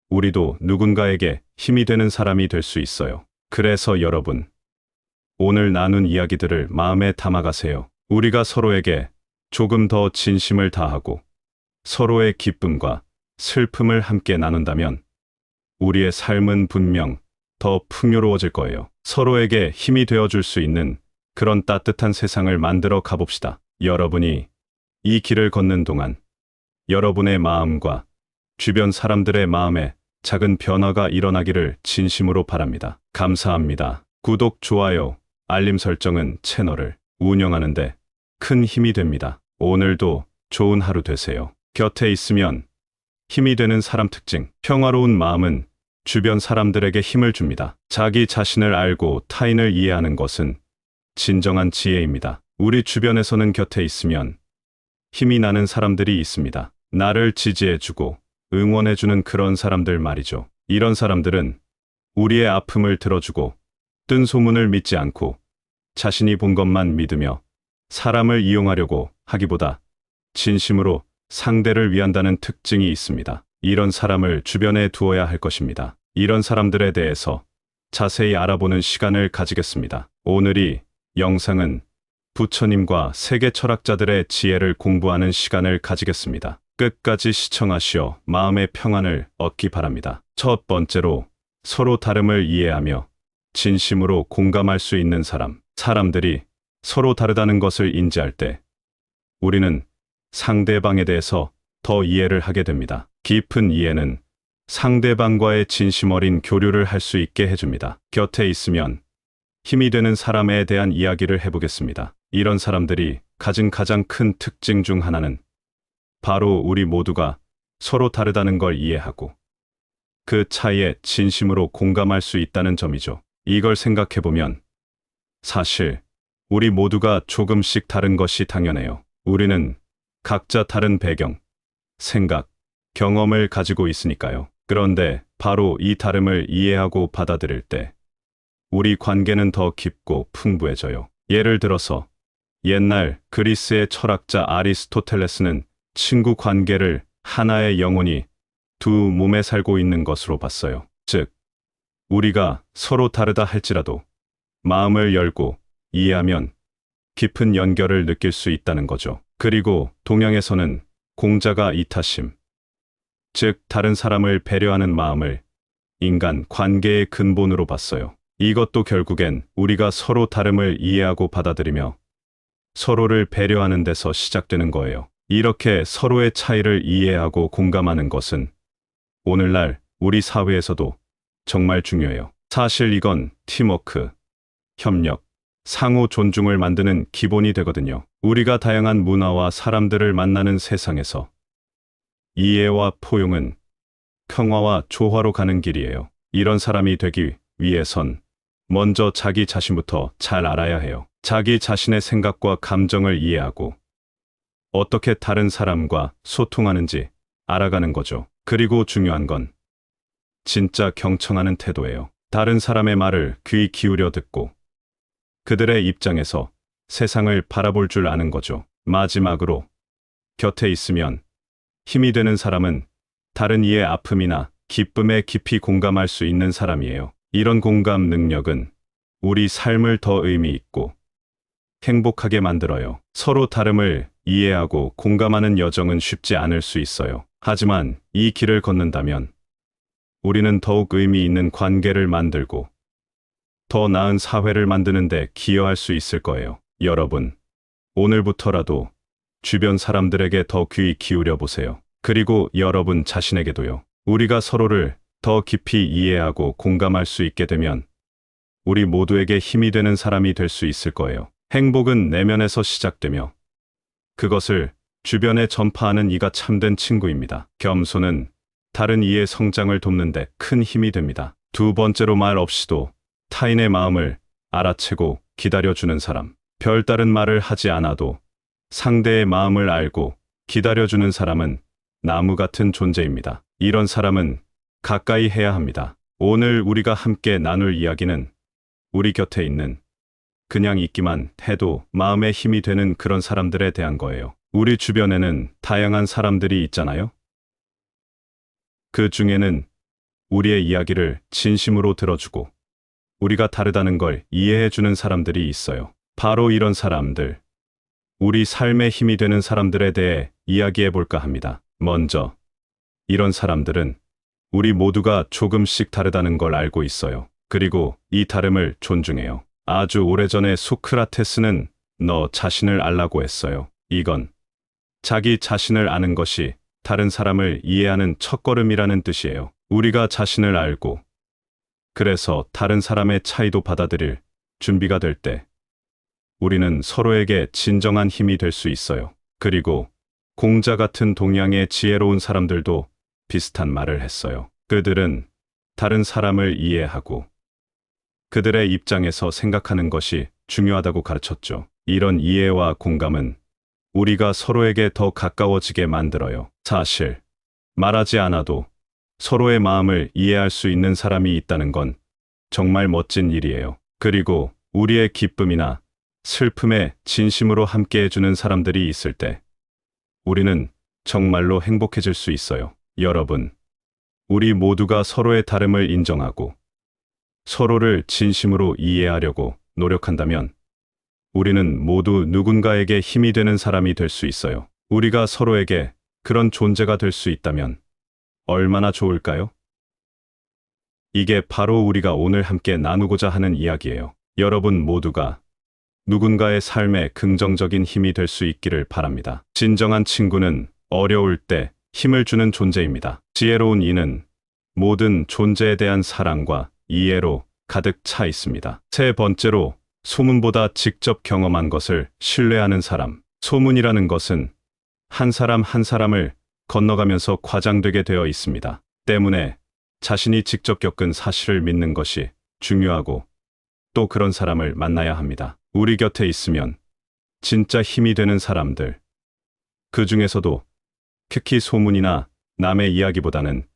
우리도 누군가에게 힘이 되는 사람이 될 수 있어요. 그래서 여러분, 오늘 나눈 이야기들을 마음에 담아가세요. 우리가 서로에게 조금 더 진심을 다하고 서로의 기쁨과 슬픔을 함께 나눈다면 우리의 삶은 분명 더 풍요로워질 거예요. 서로에게 힘이 되어줄 수 있는 그런 따뜻한 세상을 만들어 가봅시다. 여러분이 이 길을 걷는 동안 여러분의 마음과 주변 사람들의 마음에 작은 변화가 일어나기를 진심으로 바랍니다. 감사합니다. 구독, 좋아요, 알림 설정은 채널을 운영하는데 큰 힘이 됩니다. 오늘도 좋은 하루 되세요. 곁에 있으면 힘이 되는 사람 특징. 평화로운 마음은 주변 사람들에게 힘을 줍니다. 자기 자신을 알고 타인을 이해하는 것은 진정한 지혜입니다. 우리 주변에서는 곁에 있으면 힘이 나는 사람들이 있습니다. 나를 지지해주고 응원해주는 그런 사람들 말이죠. 이런 사람들은 우리의 아픔을 들어주고 뜬 소문을 믿지 않고 자신이 본 것만 믿으며 사람을 이용하려고 하기보다 진심으로 상대를 위한다는 특징이 있습니다. 이런 사람을 주변에 두어야 할 것입니다. 이런 사람들에 대해서 자세히 알아보는 시간을 가지겠습니다. 오늘이 영상은 부처님과 세계 철학자들의 지혜를 공부하는 시간을 가지겠습니다. 끝까지 시청하시어 마음의 평안을 얻기 바랍니다. 첫 번째로 서로 다름을 이해하며 진심으로 공감할 수 있는 사람. 사람들이 서로 다르다는 것을 인지할 때 우리는 상대방에 대해서 더 이해를 하게 됩니다. 깊은 이해는 상대방과의 진심 어린 교류를 할 수 있게 해줍니다. 곁에 있으면 힘이 되는 사람에 대한 이야기를 해보겠습니다. 이런 사람들이 가진 가장 큰 특징 중 하나는 바로 우리 모두가 서로 다르다는 걸 이해하고 그 차이에 진심으로 공감할 수 있다는 점이죠. 이걸 생각해보면 사실 우리 모두가 조금씩 다른 것이 당연해요. 우리는 각자 다른 배경, 생각, 경험을 가지고 있으니까요. 그런데 바로 이 다름을 이해하고 받아들일 때 우리 관계는 더 깊고 풍부해져요. 예를 들어서 옛날 그리스의 철학자 아리스토텔레스는 친구 관계를 하나의 영혼이 두 몸에 살고 있는 것으로 봤어요. 즉, 우리가 서로 다르다 할지라도 마음을 열고 이해하면 깊은 연결을 느낄 수 있다는 거죠. 그리고 동양에서는 공자가 이타심, 즉 다른 사람을 배려하는 마음을 인간 관계의 근본으로 봤어요. 이것도 결국엔 우리가 서로 다름을 이해하고 받아들이며 서로를 배려하는 데서 시작되는 거예요. 이렇게 서로의 차이를 이해하고 공감하는 것은 오늘날 우리 사회에서도 정말 중요해요. 사실 이건 팀워크, 협력, 상호 존중을 만드는 기본이 되거든요. 우리가 다양한 문화와 사람들을 만나는 세상에서 이해와 포용은 평화와 조화로 가는 길이에요. 이런 사람이 되기 위해선 먼저 자기 자신부터 잘 알아야 해요. 자기 자신의 생각과 감정을 이해하고 어떻게 다른 사람과 소통하는지 알아가는 거죠. 그리고 중요한 건 진짜 경청하는 태도예요. 다른 사람의 말을 귀 기울여 듣고 그들의 입장에서 세상을 바라볼 줄 아는 거죠. 마지막으로 곁에 있으면 힘이 되는 사람은 다른 이의 아픔이나 기쁨에 깊이 공감할 수 있는 사람이에요. 이런 공감 능력은 우리 삶을 더 의미 있고 행복하게 만들어요. 서로 다름을 이해하고 공감하는 여정은 쉽지 않을 수 있어요. 하지만 이 길을 걷는다면 우리는 더욱 의미 있는 관계를 만들고 더 나은 사회를 만드는 데 기여할 수 있을 거예요. 여러분, 오늘부터라도 주변 사람들에게 더 귀 기울여 보세요. 그리고 여러분 자신에게도요. 우리가 서로를 더 깊이 이해하고 공감할 수 있게 되면 우리 모두에게 힘이 되는 사람이 될 수 있을 거예요. 행복은 내면에서 시작되며 그것을 주변에 전파하는 이가 참된 친구입니다. 겸손은 다른 이의 성장을 돕는 데 큰 힘이 됩니다. 두 번째로 말 없이도 타인의 마음을 알아채고 기다려주는 사람. 별다른 말을 하지 않아도 상대의 마음을 알고 기다려주는 사람은 나무 같은 존재입니다. 이런 사람은 가까이 해야 합니다. 오늘 우리가 함께 나눌 이야기는 우리 곁에 있는 그냥 있기만 해도 마음에 힘이 되는 그런 사람들에 대한 거예요. 우리 주변에는 다양한 사람들이 있잖아요. 그 중에는 우리의 이야기를 진심으로 들어주고 우리가 다르다는 걸 이해해주는 사람들이 있어요. 바로 이런 사람들, 우리 삶에 힘이 되는 사람들에 대해 이야기해 볼까 합니다. 먼저, 이런 사람들은 우리 모두가 조금씩 다르다는 걸 알고 있어요. 그리고 이 다름을 존중해요. 아주 오래전에 소크라테스는 너 자신을 알라고 했어요. 이건 자기 자신을 아는 것이 다른 사람을 이해하는 첫걸음이라는 뜻이에요. 우리가 자신을 알고 그래서 다른 사람의 차이도 받아들일 준비가 될 때 우리는 서로에게 진정한 힘이 될 수 있어요. 그리고 공자 같은 동양의 지혜로운 사람들도 비슷한 말을 했어요. 그들은 다른 사람을 이해하고 그들의 입장에서 생각하는 것이 중요하다고 가르쳤죠. 이런 이해와 공감은 우리가 서로에게 더 가까워지게 만들어요. 사실 말하지 않아도 서로의 마음을 이해할 수 있는 사람이 있다는 건 정말 멋진 일이에요. 그리고 우리의 기쁨이나 슬픔에 진심으로 함께 해주는 사람들이 있을 때 우리는 정말로 행복해질 수 있어요. 여러분, 우리 모두가 서로의 다름을 인정하고 서로를 진심으로 이해하려고 노력한다면 우리는 모두 누군가에게 힘이 되는 사람이 될 수 있어요. 우리가 서로에게 그런 존재가 될 수 있다면 얼마나 좋을까요? 이게 바로 우리가 오늘 함께 나누고자 하는 이야기예요. 여러분 모두가 누군가의 삶에 긍정적인 힘이 될 수 있기를 바랍니다. 진정한 친구는 어려울 때 힘을 주는 존재입니다. 지혜로운 이는 모든 존재에 대한 사랑과 이해로 가득 차 있습니다. 세 번째로, 소문보다 직접 경험한 것을 신뢰하는 사람. 소문이라는 것은 한 사람 한 사람을 건너가면서 과장되게 되어 있습니다. 때문에 자신이 직접 겪은 사실을 믿는 것이 중요하고 또 그런 사람을 만나야 합니다. 우리 곁에 있으면 진짜 힘이 되는 사람들, 그 중에서도 특히 소문이나 남의 이야기보다는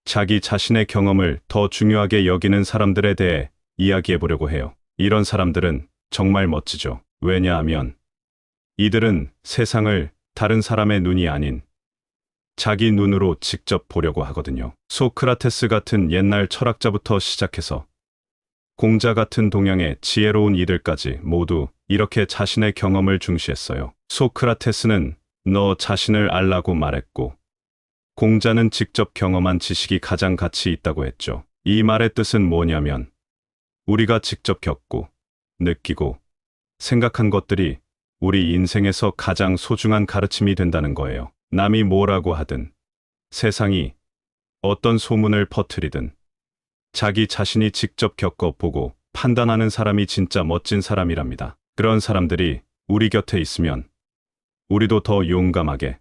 자기 자신의 경험을 더 중요하게 여기는 사람들에 대해 이야기해 보려고 해요. 이런 사람들은 정말 멋지죠. 왜냐하면 이들은 세상을 다른 사람의 눈이 아닌 자기 눈으로 직접 보려고 하거든요. 소크라테스 같은 옛날 철학자부터 시작해서 공자 같은 동양의 지혜로운 이들까지 모두 이렇게 자신의 경험을 중시했어요. 소크라테스는 너 자신을 알라고 말했고, 공자는 직접 경험한 지식이 가장 가치 있다고 했죠. 이 말의 뜻은 뭐냐면 우리가 직접 겪고 느끼고 생각한 것들이 우리 인생에서 가장 소중한 가르침이 된다는 거예요. 남이 뭐라고 하든, 세상이 어떤 소문을 퍼뜨리든 자기 자신이 직접 겪어보고 판단하는 사람이 진짜 멋진 사람이랍니다. 그런 사람들이 우리 곁에 있으면 우리도 더 용감하게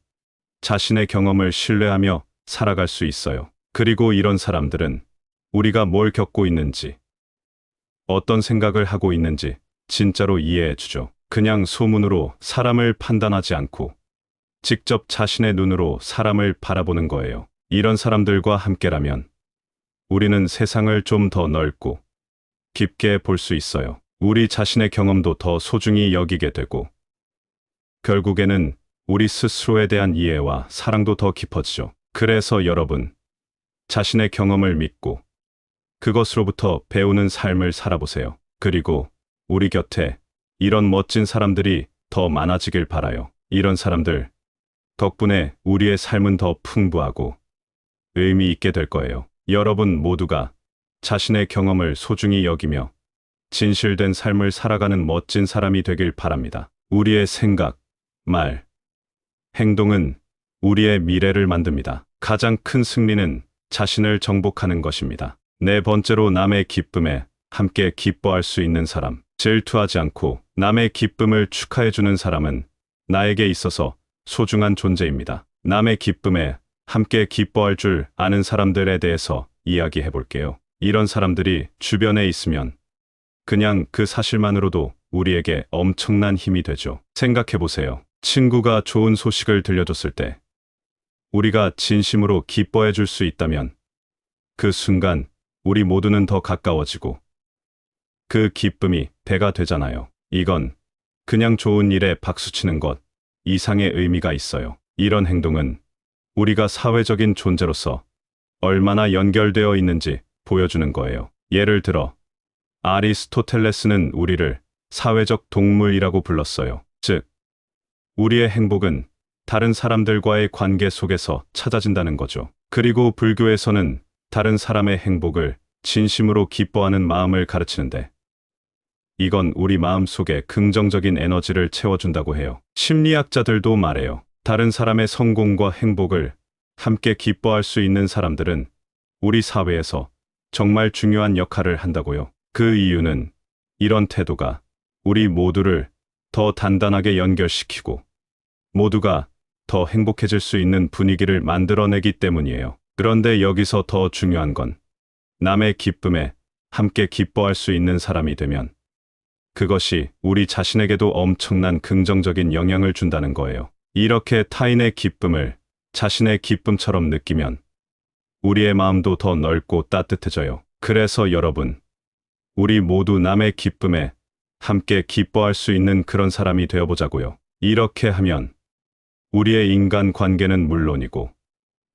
자신의 경험을 신뢰하며 살아갈 수 있어요. 그리고 이런 사람들은 우리가 뭘 겪고 있는지, 어떤 생각을 하고 있는지 진짜로 이해해 주죠. 그냥 소문으로 사람을 판단하지 않고 직접 자신의 눈으로 사람을 바라보는 거예요. 이런 사람들과 함께라면 우리는 세상을 좀 더 넓고 깊게 볼 수 있어요. 우리 자신의 경험도 더 소중히 여기게 되고 결국에는 우리 스스로에 대한 이해와 사랑도 더 깊어지죠. 그래서 여러분, 자신의 경험을 믿고 그것으로부터 배우는 삶을 살아보세요. 그리고 우리 곁에 이런 멋진 사람들이 더 많아지길 바라요. 이런 사람들 덕분에 우리의 삶은 더 풍부하고 의미 있게 될 거예요. 여러분 모두가 자신의 경험을 소중히 여기며 진실된 삶을 살아가는 멋진 사람이 되길 바랍니다. 우리의 생각, 말, 행동은 우리의 미래를 만듭니다. 가장 큰 승리는 자신을 정복하는 것입니다. 네 번째로, 남의 기쁨에 함께 기뻐할 수 있는 사람. 질투하지 않고 남의 기쁨을 축하해주는 사람은 나에게 있어서 소중한 존재입니다. 남의 기쁨에 함께 기뻐할 줄 아는 사람들에 대해서 이야기해 볼게요. 이런 사람들이 주변에 있으면 그냥 그 사실만으로도 우리에게 엄청난 힘이 되죠. 생각해 보세요. 친구가 좋은 소식을 들려줬을 때 우리가 진심으로 기뻐해 줄 수 있다면 그 순간 우리 모두는 더 가까워지고 그 기쁨이 배가 되잖아요. 이건 그냥 좋은 일에 박수치는 것 이상의 의미가 있어요. 이런 행동은 우리가 사회적인 존재로서 얼마나 연결되어 있는지 보여주는 거예요. 예를 들어 아리스토텔레스는 우리를 사회적 동물이라고 불렀어요. 즉, 우리의 행복은 다른 사람들과의 관계 속에서 찾아진다는 거죠. 그리고 불교에서는 다른 사람의 행복을 진심으로 기뻐하는 마음을 가르치는데 이건 우리 마음 속에 긍정적인 에너지를 채워준다고 해요. 심리학자들도 말해요. 다른 사람의 성공과 행복을 함께 기뻐할 수 있는 사람들은 우리 사회에서 정말 중요한 역할을 한다고요. 그 이유는 이런 태도가 우리 모두를 더 단단하게 연결시키고 모두가 더 행복해질 수 있는 분위기를 만들어내기 때문이에요. 그런데 여기서 더 중요한 건 남의 기쁨에 함께 기뻐할 수 있는 사람이 되면 그것이 우리 자신에게도 엄청난 긍정적인 영향을 준다는 거예요. 이렇게 타인의 기쁨을 자신의 기쁨처럼 느끼면 우리의 마음도 더 넓고 따뜻해져요. 그래서 여러분, 우리 모두 남의 기쁨에 함께 기뻐할 수 있는 그런 사람이 되어보자고요. 이렇게 하면 우리의 인간 관계는 물론이고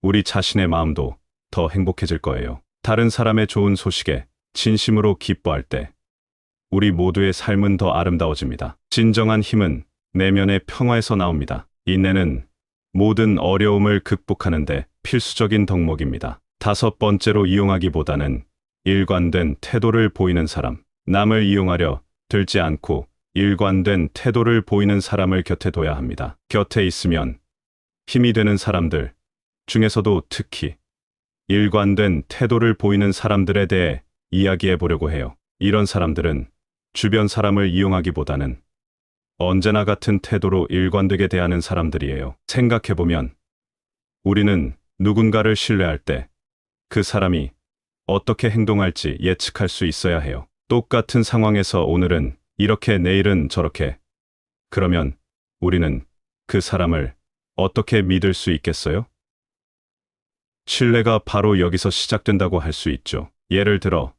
우리 자신의 마음도 더 행복해질 거예요. 다른 사람의 좋은 소식에 진심으로 기뻐할 때 우리 모두의 삶은 더 아름다워집니다. 진정한 힘은 내면의 평화에서 나옵니다. 인내는 모든 어려움을 극복하는데 필수적인 덕목입니다. 다섯 번째로 이용하기보다는 일관된 태도를 보이는 사람. 남을 이용하려 들지 않고 일관된 태도를 보이는 사람을 곁에 둬야 합니다. 곁에 있으면 힘이 되는 사람들 중에서도 특히 일관된 태도를 보이는 사람들에 대해 이야기해 보려고 해요. 이런 사람들은 주변 사람을 이용하기보다는 언제나 같은 태도로 일관되게 대하는 사람들이에요. 생각해보면 우리는 누군가를 신뢰할 때 그 사람이 어떻게 행동할지 예측할 수 있어야 해요. 똑같은 상황에서 오늘은 이렇게 내일은 저렇게. 그러면 우리는 그 사람을 어떻게 믿을 수 있겠어요? 신뢰가 바로 여기서 시작된다고 할 수 있죠. 예를 들어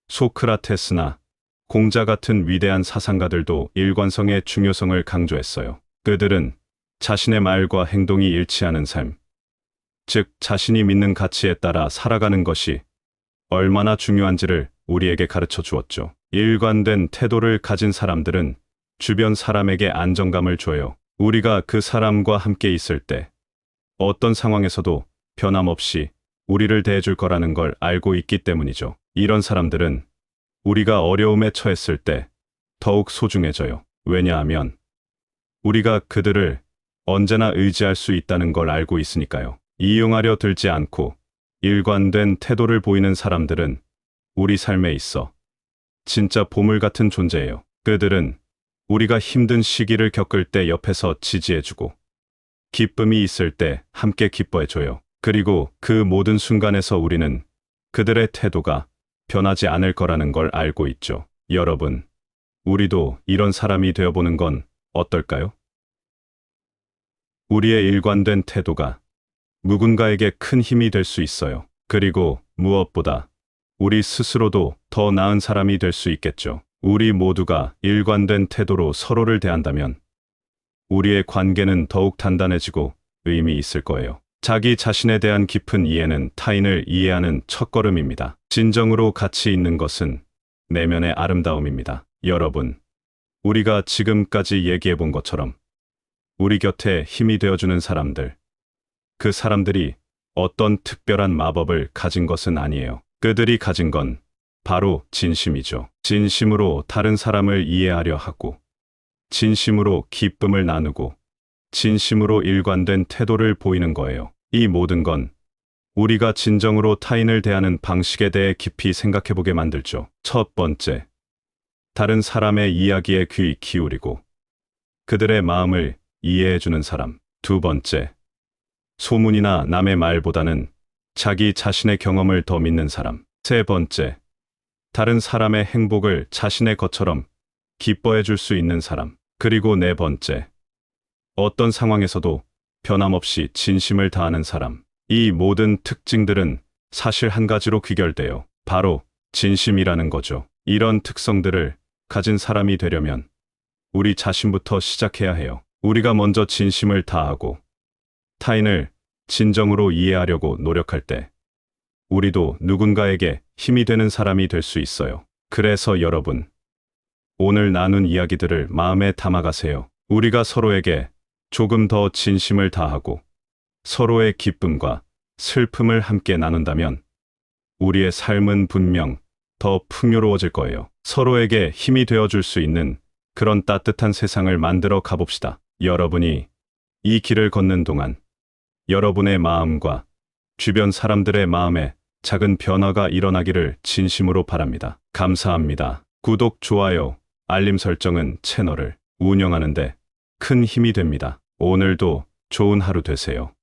소크라테스나 공자 같은 위대한 사상가들도 일관성의 중요성을 강조했어요. 그들은 자신의 말과 행동이 일치하는 삶, 즉 자신이 믿는 가치에 따라 살아가는 것이 얼마나 중요한지를 우리에게 가르쳐 주었죠. 일관된 태도를 가진 사람들은 주변 사람에게 안정감을 줘요. 우리가 그 사람과 함께 있을 때 어떤 상황에서도 변함없이 우리를 대해줄 거라는 걸 알고 있기 때문이죠. 이런 사람들은 우리가 어려움에 처했을 때 더욱 소중해져요. 왜냐하면 우리가 그들을 언제나 의지할 수 있다는 걸 알고 있으니까요. 이용하려 들지 않고 일관된 태도를 보이는 사람들은 우리 삶에 있어 진짜 보물 같은 존재예요. 그들은 우리가 힘든 시기를 겪을 때 옆에서 지지해주고 기쁨이 있을 때 함께 기뻐해줘요. 그리고 그 모든 순간에서 우리는 그들의 태도가 변하지 않을 거라는 걸 알고 있죠. 여러분, 우리도 이런 사람이 되어보는 건 어떨까요? 우리의 일관된 태도가 누군가에게 큰 힘이 될 수 있어요. 그리고 무엇보다 우리 스스로도 더 나은 사람이 될 수 있겠죠. 우리 모두가 일관된 태도로 서로를 대한다면 우리의 관계는 더욱 단단해지고 의미 있을 거예요. 자기 자신에 대한 깊은 이해는 타인을 이해하는 첫걸음입니다. 진정으로 가치 있는 것은 내면의 아름다움입니다. 여러분, 우리가 지금까지 얘기해 본 것처럼 우리 곁에 힘이 되어주는 사람들, 그 사람들이 어떤 특별한 마법을 가진 것은 아니에요. 그들이 가진 건 바로 진심이죠. 진심으로 다른 사람을 이해하려 하고, 진심으로 기쁨을 나누고, 진심으로 일관된 태도를 보이는 거예요. 이 모든 건 우리가 진정으로 타인을 대하는 방식에 대해 깊이 생각해보게 만들죠. 첫 번째, 다른 사람의 이야기에 귀 기울이고 그들의 마음을 이해해주는 사람. 두 번째, 소문이나 남의 말보다는 자기 자신의 경험을 더 믿는 사람. 세 번째, 다른 사람의 행복을 자신의 것처럼 기뻐해 줄 수 있는 사람. 그리고 네 번째, 어떤 상황에서도 변함없이 진심을 다하는 사람. 이 모든 특징들은 사실 한 가지로 귀결돼요. 바로 진심이라는 거죠. 이런 특성들을 가진 사람이 되려면 우리 자신부터 시작해야 해요. 우리가 먼저 진심을 다하고 타인을 진정으로 이해하려고 노력할 때 우리도 누군가에게 힘이 되는 사람이 될 수 있어요. 그래서 여러분, 오늘 나눈 이야기들을 마음에 담아가세요. 우리가 서로에게 조금 더 진심을 다하고 서로의 기쁨과 슬픔을 함께 나눈다면 우리의 삶은 분명 더 풍요로워질 거예요. 서로에게 힘이 되어줄 수 있는 그런 따뜻한 세상을 만들어 가봅시다. 여러분이 이 길을 걷는 동안 여러분의 마음과 주변 사람들의 마음에 작은 변화가 일어나기를 진심으로 바랍니다. 감사합니다. 구독, 좋아요, 알림 설정은 채널을 운영하는 데 큰 힘이 됩니다. 오늘도 좋은 하루 되세요.